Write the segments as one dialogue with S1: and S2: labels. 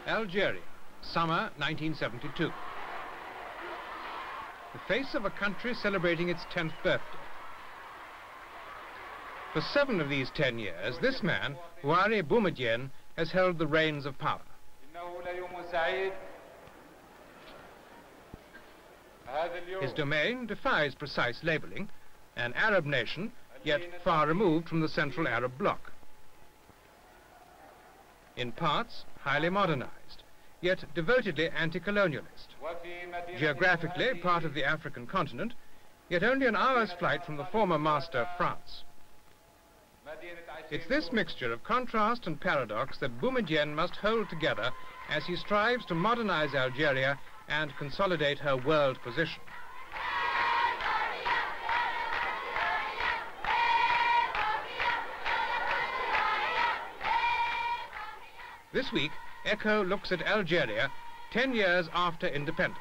S1: Algeria, summer 1972. The face of a country celebrating its 10th birthday. For 7 of these 10 years, this man, Houari Boumediene, has held the reins of power. His domain defies precise labeling, an Arab nation, yet far removed from the Central Arab bloc. In parts, highly modernized, yet devotedly anti-colonialist. Geographically, part of the African continent, yet only an hour's flight from the former master, France. It's this mixture of contrast and paradox that Boumediene must hold together as he strives to modernize Algeria and consolidate her world position. This week, Echo looks at Algeria 10 years after independence.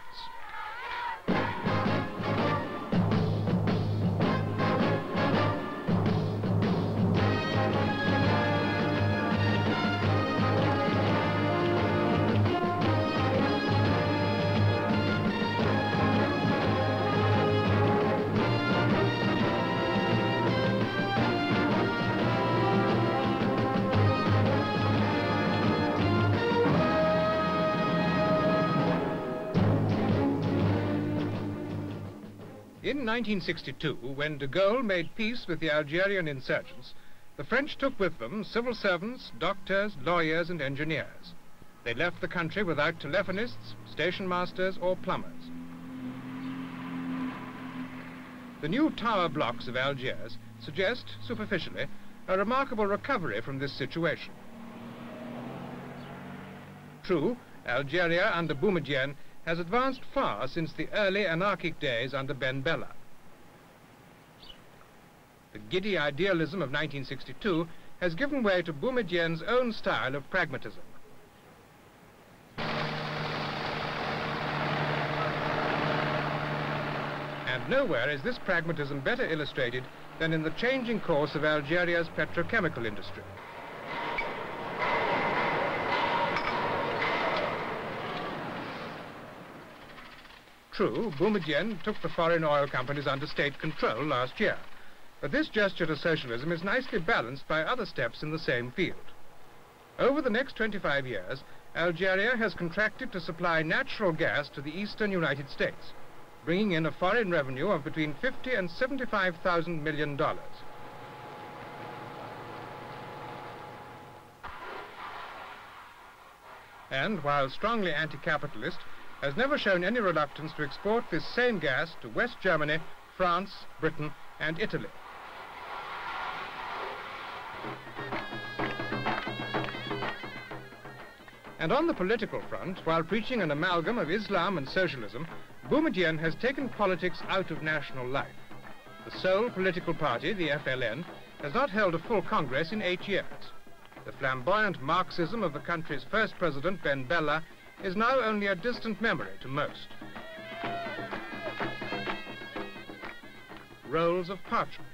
S1: In 1962, when de Gaulle made peace with the Algerian insurgents, the French took with them civil servants, doctors, lawyers, and engineers. They left the country without telephonists, station masters, or plumbers. The new tower blocks of Algiers suggest, superficially, a remarkable recovery from this situation. True, Algeria under Boumediene has advanced far since the early anarchic days under Ben Bella. The giddy idealism of 1962 has given way to Boumediene's own style of pragmatism. And nowhere is this pragmatism better illustrated than in the changing course of Algeria's petrochemical industry. True, Boumediene took the foreign oil companies under state control last year, but this gesture to socialism is nicely balanced by other steps in the same field. Over the next 25 years, Algeria has contracted to supply natural gas to the eastern United States, bringing in a foreign revenue of between $50 and $75,000 million. And while strongly anti-capitalist, has never shown any reluctance to export this same gas to West Germany, France, Britain, and Italy. And on the political front, while preaching an amalgam of Islam and socialism, Boumediene has taken politics out of national life. The sole political party, the FLN, has not held a full Congress in 8 years. The flamboyant Marxism of the country's first president, Ben Bella, is now only a distant memory to most. Rolls of parchment,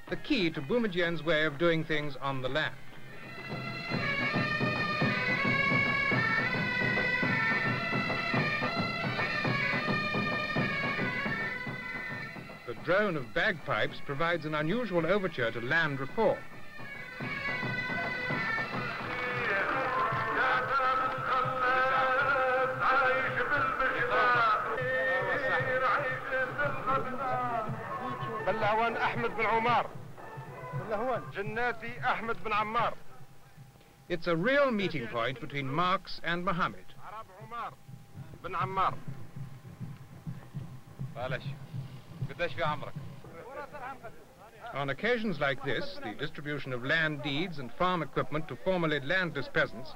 S1: the key to Boumediene's way of doing things on the land. The drone of bagpipes provides an unusual overture to land reform.
S2: بلهوان أحمد بن عمار بلهوان جناتي أحمد بن عمار.
S1: It's a real meeting point between Marx and Mohammed.
S2: عرب عمار بن عمار. معلش قديش في عمرك؟
S1: On occasions like this, the distribution of land deeds and farm equipment to formerly landless peasants,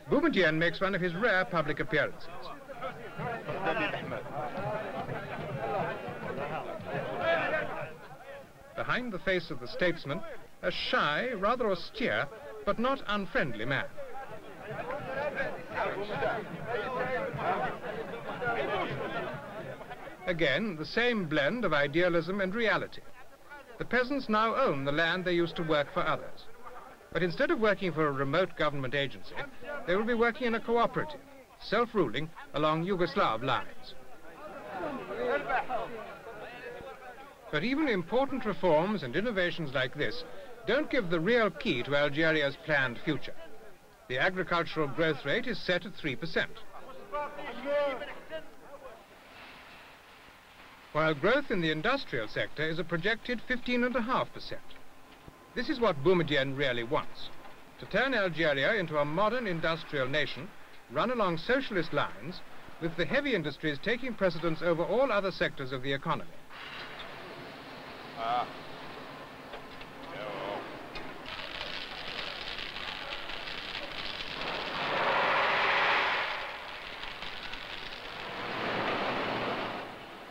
S1: Boumediene makes one of his rare public appearances. Behind the face of the statesman, a shy, rather austere, but not unfriendly man. Again, the same blend of idealism and reality. The peasants now own the land they used to work for others. But instead of working for a remote government agency, they will be working in a cooperative, self-ruling along Yugoslav lines. But even important reforms and innovations like this don't give the real key to Algeria's planned future. The agricultural growth rate is set at 3%. While growth in the industrial sector is a projected 15.5%. This is what Boumediene really wants, to turn Algeria into a modern industrial nation run along socialist lines, with the heavy industries taking precedence over all other sectors of the economy.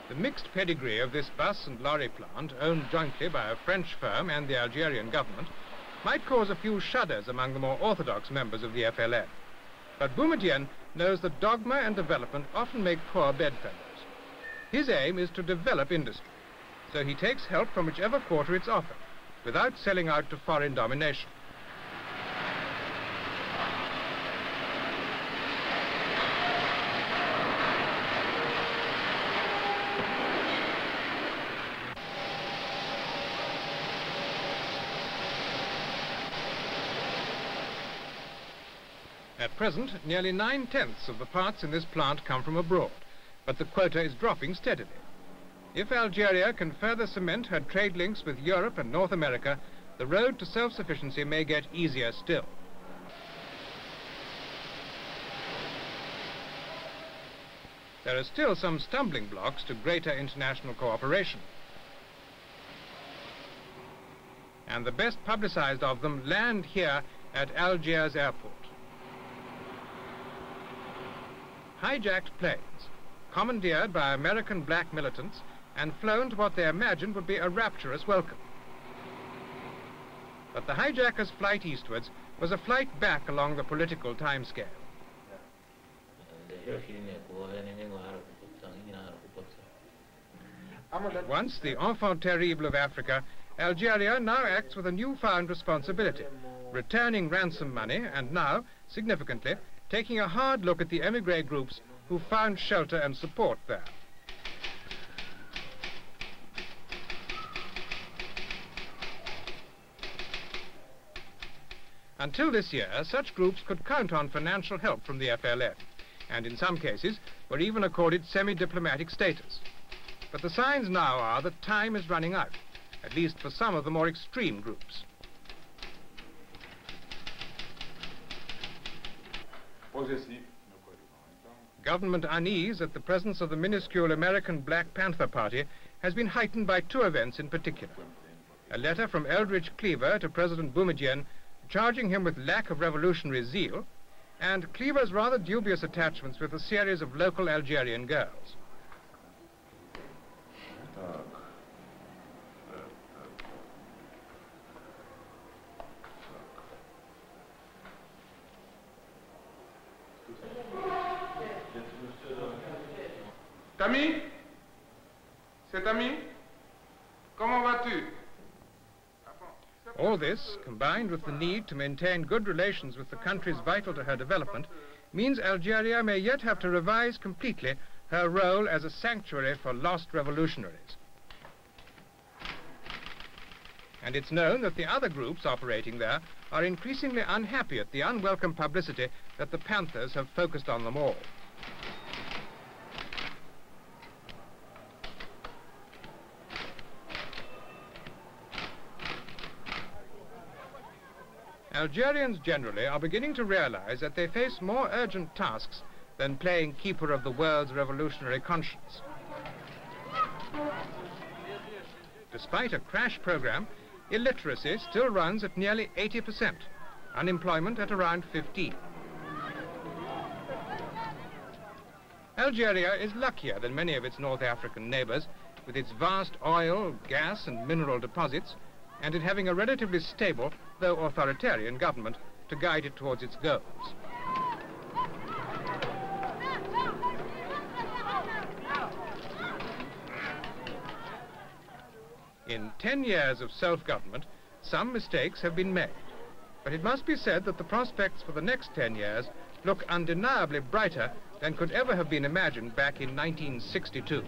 S1: The mixed pedigree of this bus and lorry plant, owned jointly by a French firm and the Algerian government, might cause a few shudders among the more orthodox members of the FLN. But Boumediene knows that dogma and development often make poor bedfellows. His aim is to develop industry, so he takes help from whichever quarter it's offered, without selling out to foreign domination. At present, nearly 9/10 of the parts in this plant come from abroad, but the quota is dropping steadily. If Algeria can further cement her trade links with Europe and North America, the road to self-sufficiency may get easier still. There are still some stumbling blocks to greater international cooperation. And the best publicized of them land here at Algiers airport. Hijacked planes, commandeered by American black militants and flown to what they imagined would be a rapturous welcome. But the hijackers' flight eastwards was a flight back along the political timescale. At once the enfant terrible of Africa, Algeria now acts with a newfound responsibility, returning ransom money and now, significantly, taking a hard look at the emigre groups who found shelter and support there. Until this year, such groups could count on financial help from the FLN, and in some cases were even accorded semi-diplomatic status. But the signs now are that time is running out, at least for some of the more extreme groups. Government unease at the presence of the minuscule American Black Panther Party has been heightened by two events in particular. A letter from Eldridge Cleaver to President Boumediene charging him with lack of revolutionary zeal, and Cleaver's rather dubious attachments with a series of local Algerian girls.
S2: Camille? C'est Camille? Comment vas-tu?
S1: All this, combined with the need to maintain good relations with the countries vital to her development, means Algeria may yet have to revise completely her role as a sanctuary for lost revolutionaries. And it's known that the other groups operating there are increasingly unhappy at the unwelcome publicity that the Panthers have focused on them all. Algerians generally are beginning to realize that they face more urgent tasks than playing keeper of the world's revolutionary conscience. Despite a crash program, illiteracy still runs at nearly 80%, unemployment at around 15%. Algeria is luckier than many of its North African neighbors, with its vast oil, gas and mineral deposits, and in having a relatively stable, though authoritarian government to guide it towards its goals. In 10 years of self-government, some mistakes have been made. But it must be said that the prospects for the next 10 years look undeniably brighter than could ever have been imagined back in 1962.